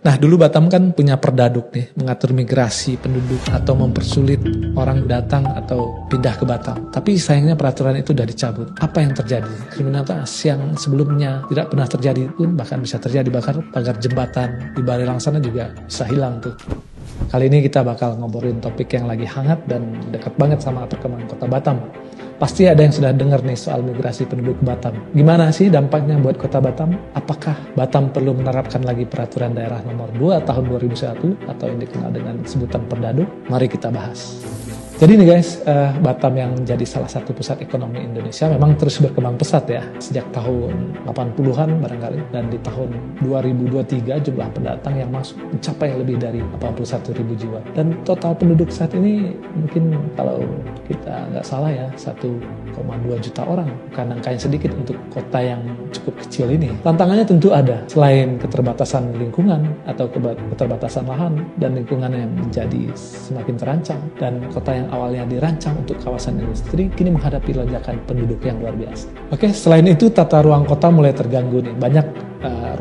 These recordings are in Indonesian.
Nah, dulu Batam kan punya Perdaduk nih, mengatur migrasi penduduk atau mempersulit orang datang atau pindah ke Batam. Tapi sayangnya peraturan itu sudah dicabut. Apa yang terjadi? Kriminalitas yang sebelumnya tidak pernah terjadi pun bahkan bisa terjadi, bahkan pagar jembatan di Barelang sana juga bisa hilang tuh. Kali ini kita bakal ngobrolin topik yang lagi hangat dan dekat banget sama perkembangan kota Batam. Pasti ada yang sudah dengar nih soal migrasi penduduk Batam. Gimana sih dampaknya buat kota Batam? Apakah Batam perlu menerapkan lagi peraturan daerah nomor 2 tahun 2001 atau yang dikenal dengan sebutan Perdaduk? Mari kita bahas. Jadi nih guys, Batam yang menjadi salah satu pusat ekonomi Indonesia memang terus berkembang pesat ya. Sejak tahun 80-an barangkali, dan di tahun 2023 jumlah pendatang yang masuk mencapai lebih dari 81.000 jiwa. Dan total penduduk saat ini mungkin kalau kita nggak salah ya 1,2 juta orang. Bukan angka yang sedikit untuk kota yang cukup kecil ini. Tantangannya tentu ada, selain keterbatasan lingkungan atau keterbatasan lahan dan lingkungan yang menjadi semakin terancam, dan kota yang awalnya dirancang untuk kawasan industri kini menghadapi lonjakan penduduk yang luar biasa. Oke, selain itu tata ruang kota mulai terganggu nih. Banyak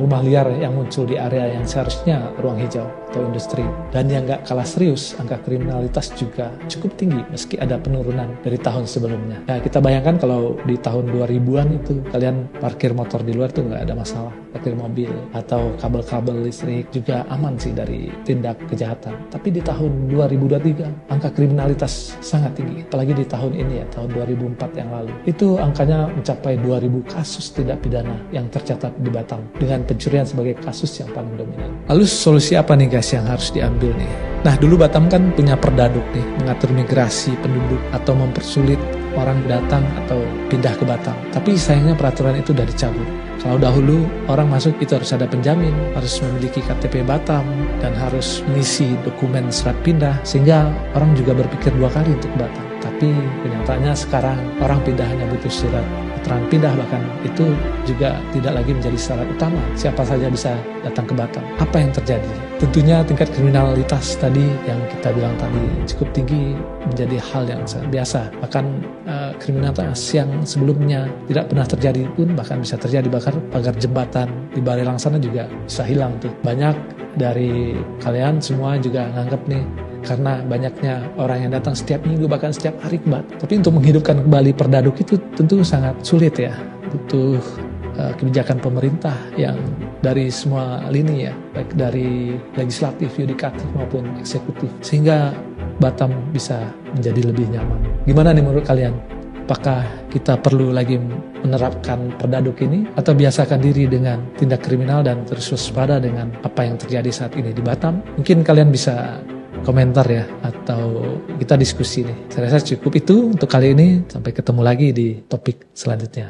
rumah liar yang muncul di area yang seharusnya ruang hijau atau industri. Dan yang gak kalah serius, angka kriminalitas juga cukup tinggi meski ada penurunan dari tahun sebelumnya. Nah, kita bayangkan kalau di tahun 2000-an itu kalian parkir motor di luar tuh gak ada masalah. Parkir mobil atau kabel-kabel listrik juga aman sih dari tindak kejahatan. Tapi di tahun 2023 angka kriminalitas sangat tinggi. Apalagi di tahun ini ya, tahun 2004 yang lalu. Itu angkanya mencapai 2000 kasus tindak pidana yang tercatat di Batam, dengan pencurian sebagai kasus yang paling dominan. Lalu solusi apa nih guys yang harus diambil nih? Nah, dulu Batam kan punya Perdaduk nih, mengatur migrasi penduduk atau mempersulit orang datang atau pindah ke Batam. Tapi sayangnya peraturan itu sudah dicabut. Kalau dahulu orang masuk itu harus ada penjamin, harus memiliki KTP Batam, dan harus mengisi dokumen surat pindah, sehingga orang juga berpikir 2 kali untuk Batam. Tapi kenyataannya sekarang orang pindah hanya butuh surat keterangan pindah, bahkan itu juga tidak lagi menjadi syarat utama. Siapa saja bisa datang ke Batam. Apa yang terjadi? Tentunya tingkat kriminalitas tadi yang kita bilang tadi cukup tinggi menjadi hal yang sangat biasa. Bahkan kriminalitas yang sebelumnya tidak pernah terjadi pun bahkan bisa terjadi, bahkan pagar jembatan di Barelang sana juga bisa hilang tuh. Banyak dari kalian semua juga nganggap nih, karena banyaknya orang yang datang setiap minggu bahkan setiap hari ke Batam. Tapi untuk menghidupkan kembali Perdaduk itu tentu sangat sulit ya. Butuh kebijakan pemerintah yang dari semua lini ya, baik dari legislatif, yudikatif maupun eksekutif, sehingga Batam bisa menjadi lebih nyaman. Gimana nih menurut kalian? Apakah kita perlu lagi menerapkan Perdaduk ini, atau biasakan diri dengan tindak kriminal dan terus waspada dengan apa yang terjadi saat ini di Batam? Mungkin kalian bisa komentar ya, atau kita diskusi nih. Saya rasa cukup itu untuk kali ini. Sampai ketemu lagi di topik selanjutnya.